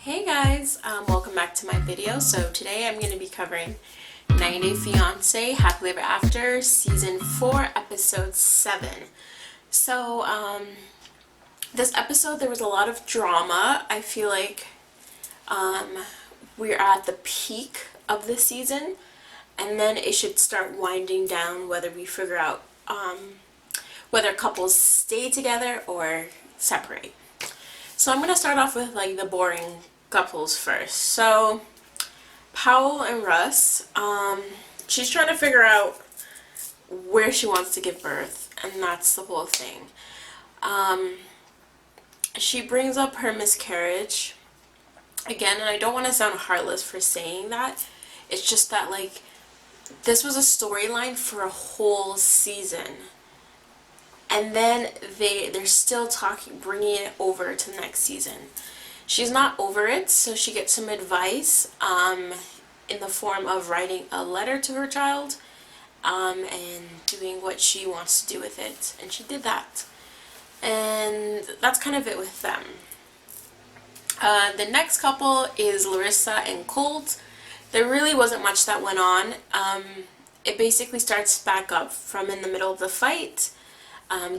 Hey guys, welcome back to my video. So today I'm going to be covering 90 Day Fiance Happily Ever After Season 4 Episode 7. So this episode there was a lot of drama. I feel like we're at the peak of the season and then it should start winding down whether we figure out whether couples stay together or separate. So I'm going to start off with like the boring couples first. So Powell and Russ, she's trying to figure out where she wants to give birth, and that's the whole thing. She brings up her miscarriage again, and I don't want to sound heartless for saying that. It's just that like this was a storyline for a whole season. And then they're still bringing it over to the next season. She's not over it, so she gets some advice in the form of writing a letter to her child and doing what she wants to do with it. And she did that. And that's kind of it with them. The next couple is Larissa and Colt. There really wasn't much that went on. It basically starts back up from in the middle of the fight.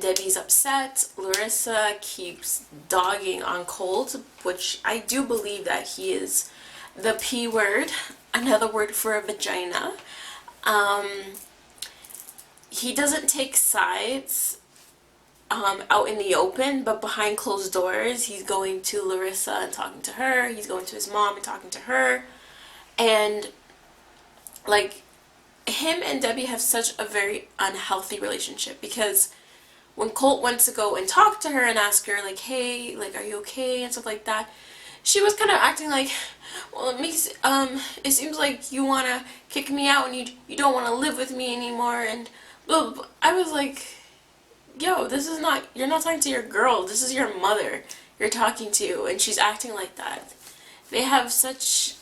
Debbie's upset. Larissa keeps dogging on Colt, which I do believe that he is the P word, another word for a vagina. He doesn't take sides out in the open, but behind closed doors, he's going to Larissa and talking to her. He's going to his mom and talking to her. And like him and Debbie have such a very unhealthy relationship because when Colt went to go and talk to her and ask her, like, hey, like, are you okay, and stuff like that, she was kind of acting like, well, it seems like you want to kick me out and you don't want to live with me anymore, and blah, blah, blah. I was like, yo, you're not talking to your girl, this is your mother you're talking to, and she's acting like that. They have such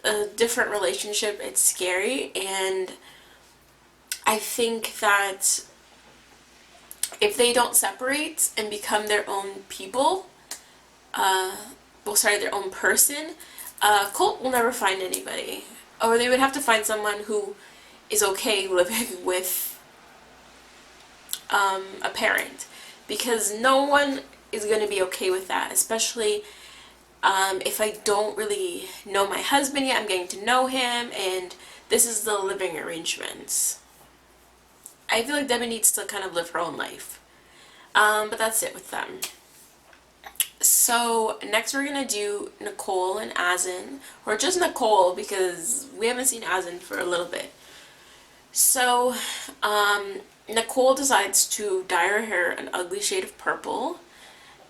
a different relationship, it's scary, and I think that if they don't separate and become their own people, their own person, Colt will never find anybody. Or they would have to find someone who is okay living with a parent. Because no one is going to be okay with that, especially if I don't really know my husband yet. I'm getting to know him, and this is the living arrangements. I feel like Debbie needs to kind of live her own life. But that's it with them. So next we're going to do Nicole and Asin, or just Nicole because we haven't seen Asin for a little bit. So Nicole decides to dye her hair an ugly shade of purple.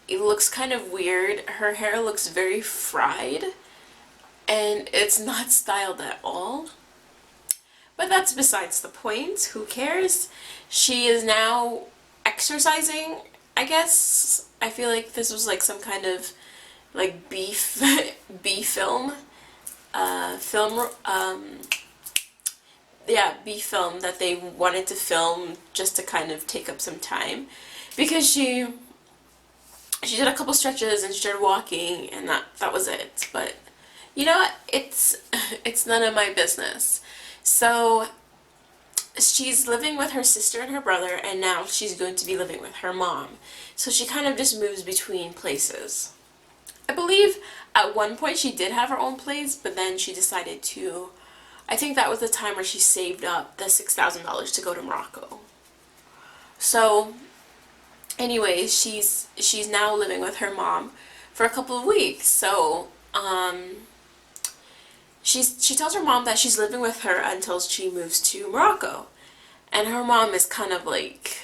It looks kind of weird. Her hair looks very fried and it's not styled at all. But that's besides the point. Who cares? She is now exercising, I guess. I feel like this was like some kind of like B film B film that they wanted to film just to kind of take up some time, because she did a couple stretches and she started walking, and that was it. But you know what, it's none of my business. So she's living with her sister and her brother, and now she's going to be living with her mom. So she kind of just moves between places. I believe at one point she did have her own place, but then she decided to, I think that was the time where she saved up the $6,000 to go to Morocco. So anyways, she's now living with her mom for a couple of weeks. So she tells her mom that she's living with her until she moves to Morocco. And her mom is kind of like,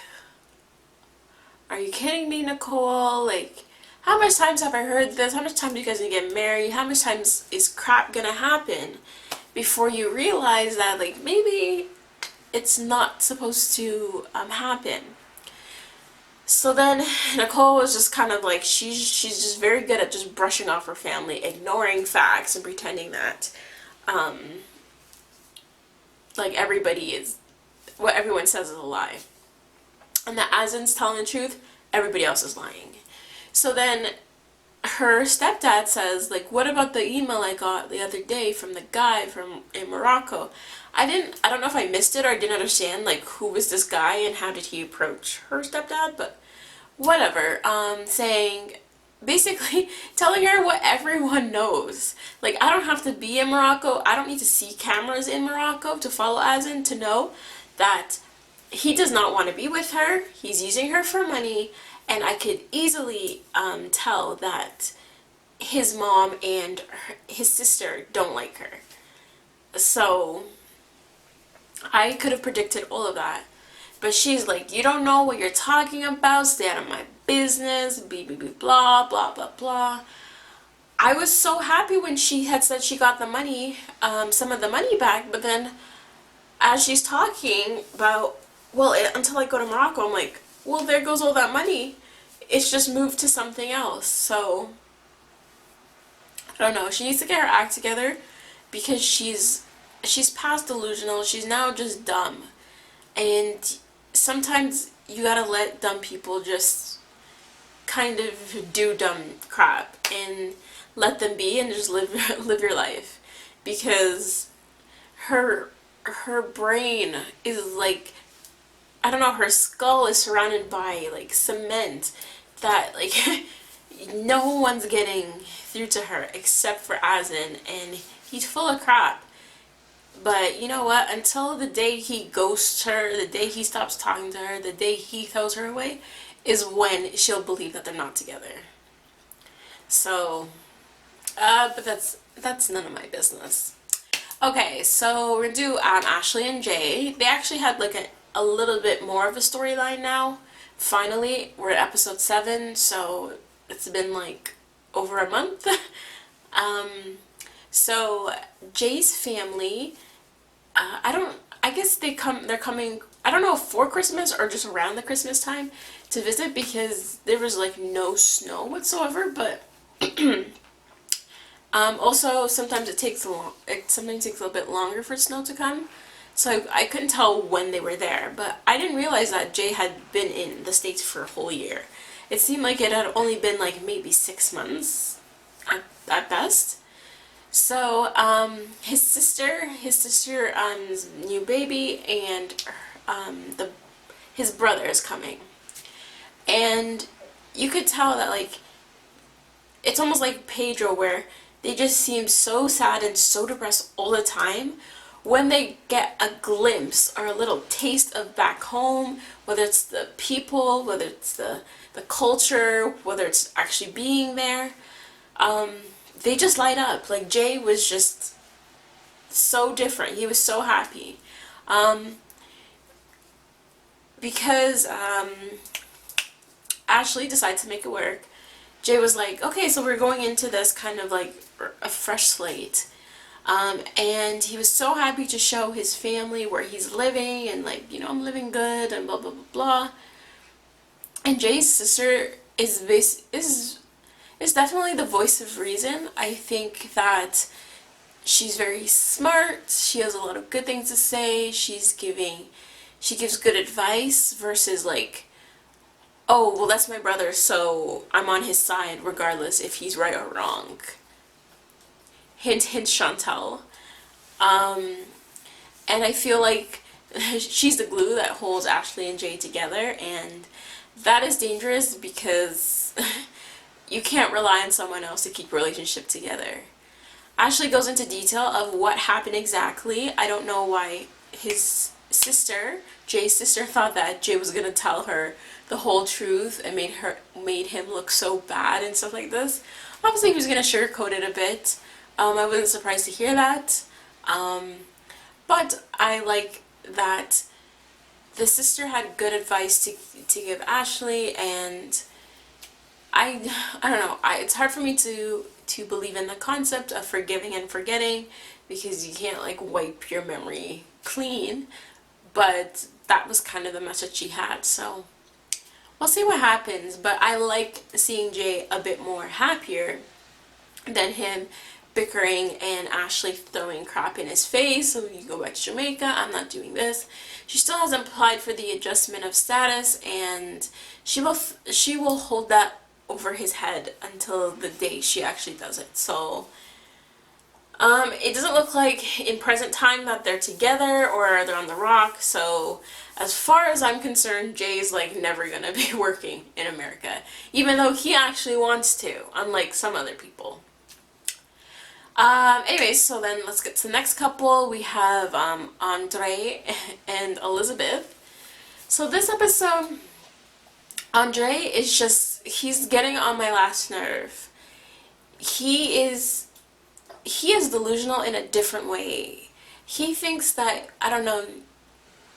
are you kidding me, Nicole? Like, how much times have I heard this? How much time do you guys need to get married? How much times is crap gonna happen before you realize that, like, maybe it's not supposed to happen? So then Nicole was just kind of like, she's just very good at just brushing off her family, ignoring facts, and pretending that like everybody is, what everyone says is a lie, and that Asin's telling the truth, everybody else is lying. So then her stepdad says, like, what about the email I got the other day from the guy from in Morocco? I don't know if I missed it or I didn't understand, like, who was this guy and how did he approach her stepdad, but whatever. Saying, basically telling her what everyone knows. Like, I don't have to be in Morocco. I don't need to see cameras in Morocco to follow Azin to know that he does not want to be with her. He's using her for money, and I could easily tell that his mom and his sister don't like her. So I could have predicted all of that. But she's like, you don't know what you're talking about, stay out of my business, blah, blah, blah, blah. I was so happy when she had said she got the money, some of the money back, but then as she's talking about, well, until I go to Morocco, I'm like, well, there goes all that money. It's just moved to something else. So, I don't know. She needs to get her act together because she's past delusional. She's now just dumb. And sometimes you gotta let dumb people just kind of do dumb crap and let them be and just live your life, because her brain is like, I don't know, her skull is surrounded by like cement that like no one's getting through to her except for Azin, and he's full of crap. But you know what? Until the day he ghosts her, the day he stops talking to her, the day he throws her away, is when she'll believe that they're not together. So, but that's none of my business. Okay, so we're gonna do Ashley and Jay. They actually had like a little bit more of a storyline now. Finally, we're at episode 7, so it's been like over a month. So Jay's family, I guess they're coming, I don't know if for Christmas or just around the Christmas time to visit, because there was like no snow whatsoever, but also sometimes it sometimes takes a little bit longer for snow to come. So I couldn't tell when they were there, but I didn't realize that Jay had been in the States for a whole year. It seemed like it had only been like maybe 6 months at best. So, his sister's new baby and his brother is coming. And you could tell that, like, it's almost like Pedro, where they just seem so sad and so depressed all the time. When they get a glimpse or a little taste of back home, whether it's the people, whether it's the culture, whether it's actually being there, they just light up. Like, Jay was just so different. He was so happy. Because Ashley decided to make it work. Jay was like, okay, so we're going into this kind of like a fresh slate. And he was so happy to show his family where he's living and like, you know, I'm living good and blah, blah, blah, blah. And Jay's sister is definitely the voice of reason. I think that she's very smart. She has a lot of good things to say. She gives good advice versus like, oh, well, that's my brother, so I'm on his side regardless if he's right or wrong. Hint, hint, Chantal. And I feel like she's the glue that holds Ashley and Jay together, and that is dangerous because you can't rely on someone else to keep a relationship together. Ashley goes into detail of what happened exactly. I don't know why his sister, Jay's sister, thought that Jay was gonna tell her the whole truth and made him look so bad and stuff like this. Obviously, he was gonna sugarcoat it a bit. I wasn't surprised to hear that. But I like that the sister had good advice to give Ashley, and I don't know. It's hard for me to believe in the concept of forgiving and forgetting, because you can't like wipe your memory clean. But that was kind of the message she had. So we'll see what happens. But I like seeing Jay a bit more happier than him bickering and Ashley throwing crap in his face. So you go back to Jamaica, I'm not doing this. She still hasn't applied for the adjustment of status, and she will hold that over his head until the day she actually does it. So it doesn't look like in present time that they're together or they're on the rock. So as far as I'm concerned, Jay's like never gonna be working in America, even though he actually wants to, unlike some other people. Anyways, so then let's get to the next couple. We have Andre and Elizabeth. So this episode, Andre is just, he's getting on my last nerve. He is delusional in a different way. He thinks that, I don't know,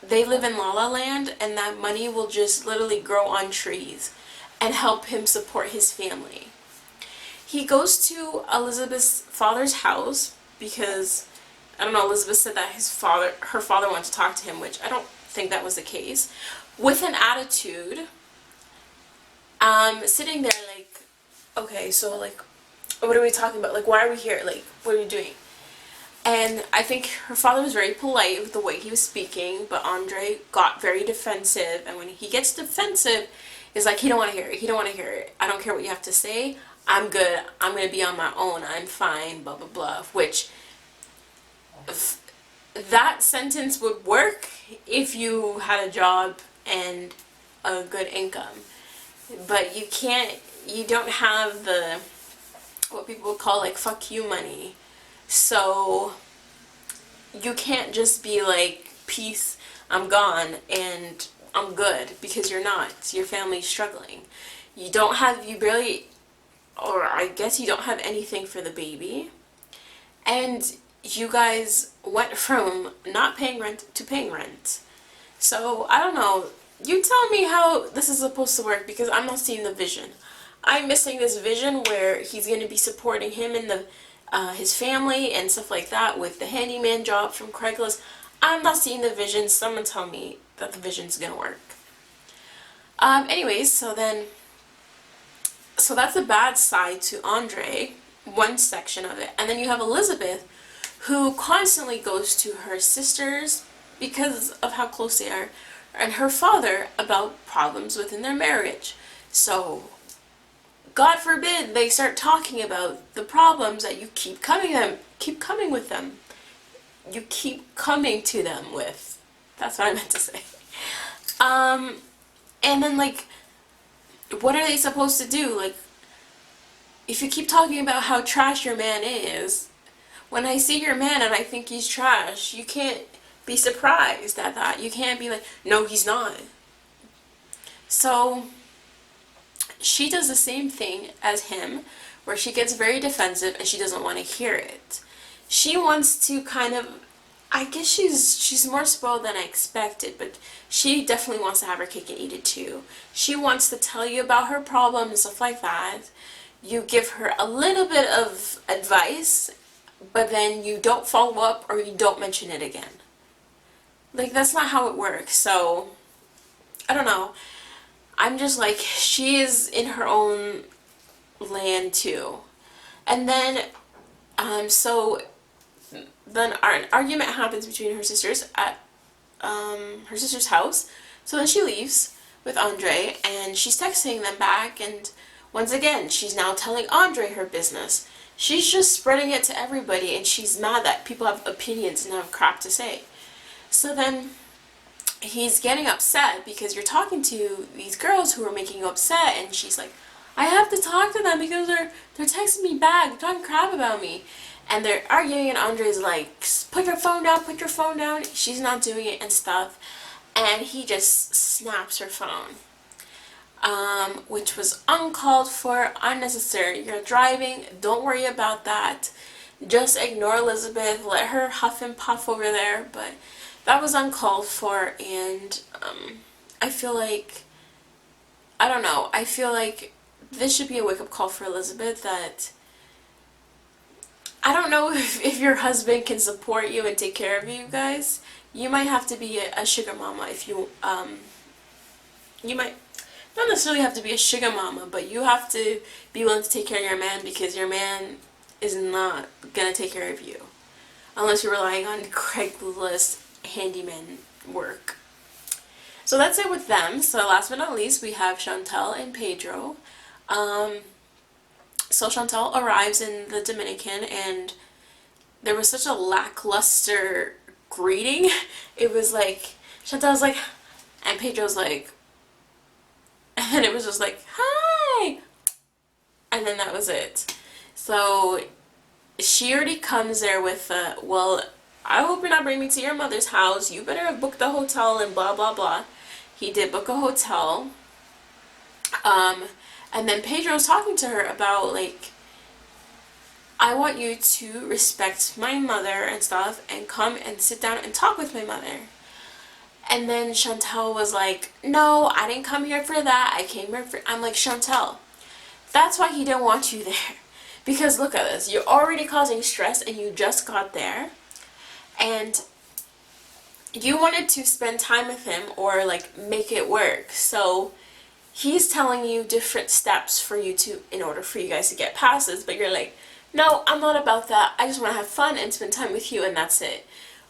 they live in La La Land and that money will just literally grow on trees and help him support his family. He goes to Elizabeth's father's house because, I don't know, Elizabeth said that her father wanted to talk to him, which I don't think that was the case, with an attitude, sitting there like, okay, so like, what are we talking about? Like, why are we here? Like, what are you doing? And I think her father was very polite with the way he was speaking, but Andre got very defensive, and when he gets defensive, it's like, he don't want to hear it, he don't want to hear it, I don't care what you have to say, I'm good, I'm going to be on my own, I'm fine, blah, blah, blah, which, that sentence would work if you had a job and a good income, but you don't have the, what people would call like fuck you money. So you can't just be like, peace, I'm gone and I'm good, because you're not. Your family's struggling. You barely, or I guess you don't have anything for the baby. And you guys went from not paying rent to paying rent. So I don't know. You tell me how this is supposed to work, because I'm not seeing the vision. I'm missing this vision where he's going to be supporting him and his family and stuff like that with the handyman job from Craigslist. I'm not seeing the vision. Someone tell me that the vision's going to work. Anyways, so that's a bad side to Andre, one section of it. And then you have Elizabeth, who constantly goes to her sisters because of how close they are, and her father about problems within their marriage. So God forbid they start talking about the problems that you keep coming with them. You keep coming to them with. That's what I meant to say. And then like, what are they supposed to do? Like, if you keep talking about how trash your man is, when I see your man and I think he's trash, you can't be surprised at that. You can't be like, no, he's not. So she does the same thing as him, where she gets very defensive and she doesn't want to hear it. She wants to kind of, I guess she's more spoiled than I expected, but she definitely wants to have her cake and eat it too. She wants to tell you about her problem and stuff like that. You give her a little bit of advice, but then you don't follow up or you don't mention it again. Like, that's not how it works. So I don't know. I'm just like, she is in her own land too. And then, so then an argument happens between her sisters at her sister's house. So then she leaves with Andre, and she's texting them back, and once again, she's now telling Andre her business. She's just spreading it to everybody, and she's mad that people have opinions and have crap to say. So then he's getting upset because you're talking to these girls who are making you upset, and she's like, I have to talk to them because they're texting me back, they're talking crap about me. And they're arguing, and Andre's like, put your phone down, put your phone down. She's not doing it and stuff. And he just snaps her phone. Which was uncalled for, unnecessary. You're driving, don't worry about that. Just ignore Elizabeth, let her huff and puff over there. But that was uncalled for, and I feel like, I don't know, I feel like this should be a wake-up call for Elizabeth, that I don't know if your husband can support you and take care of you guys. You might have to be a sugar mama if you might not necessarily have to be a sugar mama, but you have to be willing to take care of your man, because your man is not gonna take care of you unless you're relying on Craigslist handyman work. So that's it with them. So last but not least, we have Chantel and Pedro. Um, so Chantal arrives in the Dominican, and there was such a lackluster greeting. It was like, Chantal's like, and Pedro's like, and it was just like, hi! And then that was it. So she already comes there with, well, I hope you're not bringing me to your mother's house. You better have booked the hotel and blah, blah, blah. He did book a hotel. Um, and then Pedro's talking to her about, like, I want you to respect my mother and stuff and come and sit down and talk with my mother. And then Chantal was like, no, I didn't come here for that. I came here for... I'm like, Chantal, that's why he didn't want you there. Because look at this. You're already causing stress and you just got there. And you wanted to spend time with him or like make it work. So he's telling you different steps for you to, in order for you guys to get passes. But you're like, no, I'm not about that. I just want to have fun and spend time with you and that's it.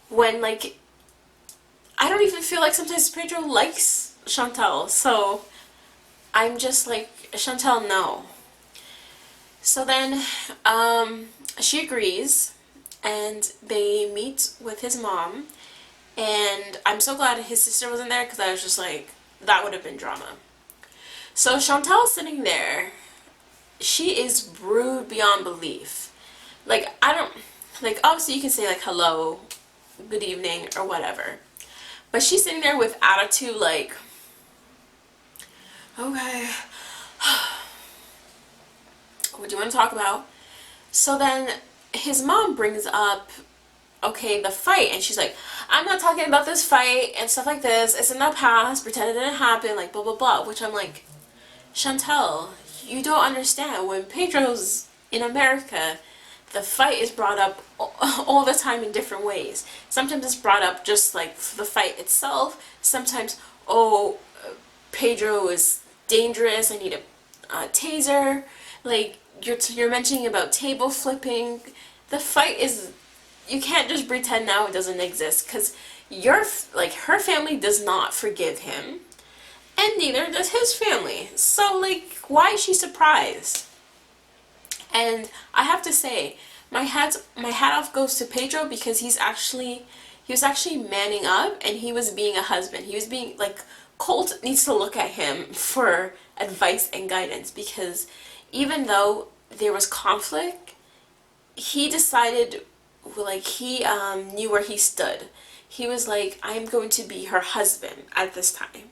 When like, I don't even feel like sometimes Pedro likes Chantal. So I'm just like, Chantal, no. So then she agrees and they meet with his mom, and I'm so glad his sister wasn't there because I was just like, that would have been drama. So Chantal's sitting there. She is rude beyond belief. Like, I don't, like, obviously you can say like hello, good evening, or whatever. But she's sitting there with attitude like, okay, what do you want to talk about? So then his mom brings up, okay, the fight, and she's like, I'm not talking about this fight and stuff like this. It's in the past. Pretend it didn't happen, like blah, blah, blah. Which I'm like, Chantal, you don't understand. When Pedro's in America, the fight is brought up all the time in different ways. Sometimes it's brought up just like the fight itself. Sometimes, oh, Pedro is dangerous. I need a taser. Like, you're mentioning about table flipping. The fight is, you can't just pretend now it doesn't exist, because like, her family does not forgive him, and neither does his family. So like, why is she surprised? And I have to say, my hat off goes to Pedro, because he was actually manning up, and he was being a husband. He was being like, Colt needs to look at him for advice and guidance, because even though there was conflict, he decided, like, he knew where he stood. He was like, I'm going to be her husband at this time.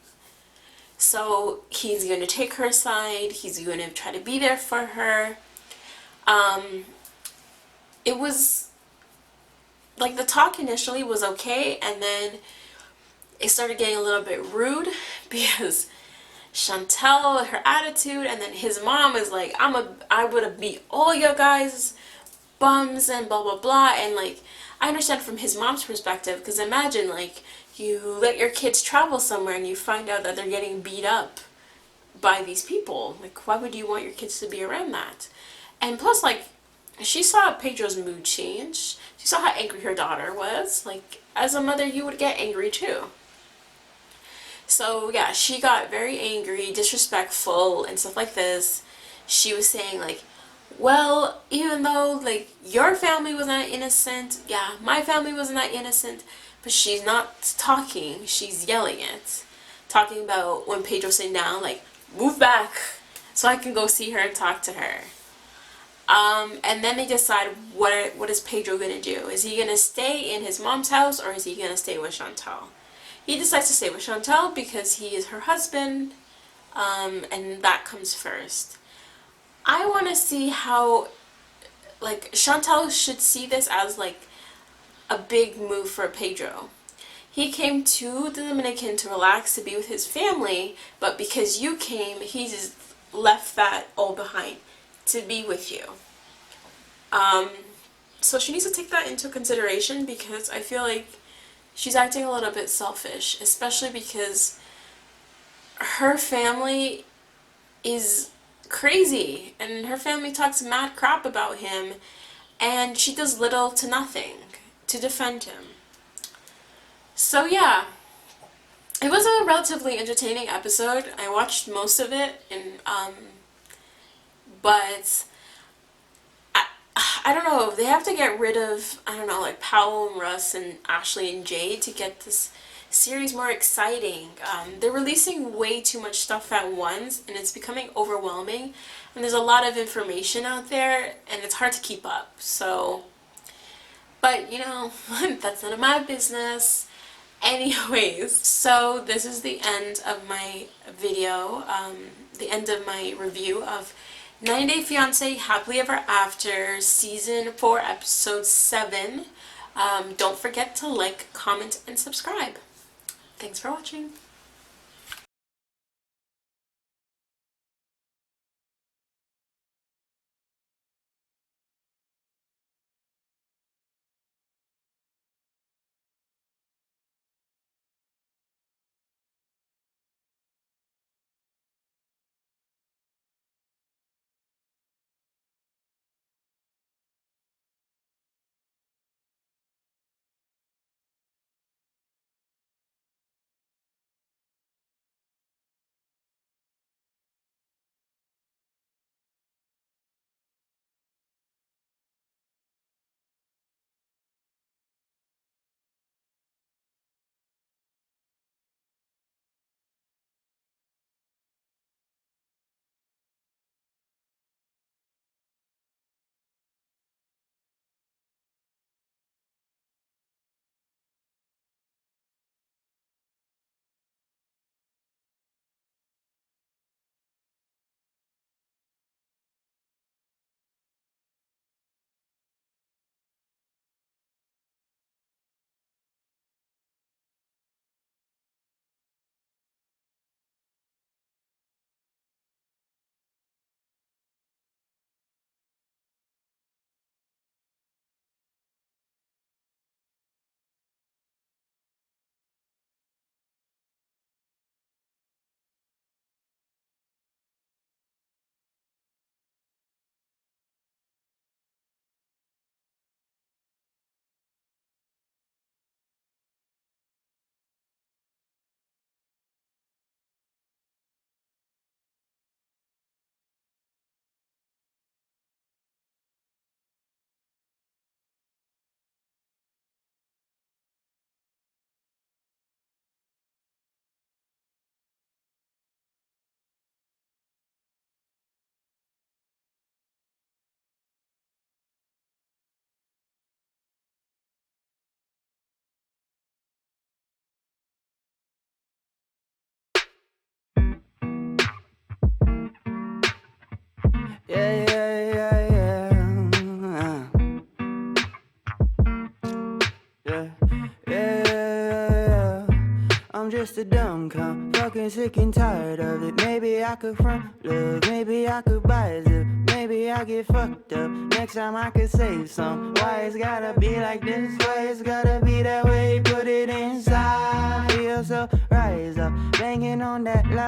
So he's going to take her side. He's going to try to be there for her. It was, like, the talk initially was okay, and then it started getting a little bit rude, because Chantal, her attitude, and then his mom is like, I would have beat all you guys bums and blah blah blah. And like, I understand from his mom's perspective, because imagine, like, you let your kids travel somewhere and you find out that they're getting beat up by these people. Like, why would you want your kids to be around that? And plus, like, she saw Pedro's mood change. She saw how angry her daughter was. Like, as a mother, you would get angry too. So yeah, she got very angry, disrespectful, and stuff like this. She was saying like, well, even though like your family was not innocent, yeah, my family was not innocent, but she's not talking, she's yelling it. Talking about when Pedro's sitting down, like, move back so I can go see her and talk to her. And then they decide, what is Pedro gonna do? Is he gonna stay in his mom's house, or is he gonna stay with Chantal? He decides to stay with Chantal because he is her husband, and that comes first. I want to see how, like, Chantal should see this as like a big move for Pedro. He came to the Dominican to relax, to be with his family, but because you came, he just left that all behind to be with you. So she needs to take that into consideration, because I feel like she's acting a little bit selfish, especially because her family is crazy, and her family talks mad crap about him, and she does little to nothing to defend him. So yeah, it was a relatively entertaining episode. I watched most of it in but I don't know. They have to get rid of, I don't know, like Powell and Russ and Ashley and Jay to get this series more exciting. They're releasing way too much stuff at once and it's becoming overwhelming. And there's a lot of information out there and it's hard to keep up. So, but you know, that's none of my business. Anyways, so this is the end of my video, the end of my review of 90 Day Fiance Happily Ever After Season 4 Episode 7. Don't forget to like, comment, and subscribe. Thanks for watching. Yeah, yeah, yeah, yeah. Yeah, yeah, yeah. I'm just a dumb cunt, fucking sick and tired of it. Maybe I could front love, maybe I could buy a zip, maybe I get fucked up. Next time I could save some. Why it's gotta be like this? Why it's gotta be that way? Put it inside. Feel so rise up, banging on that loud.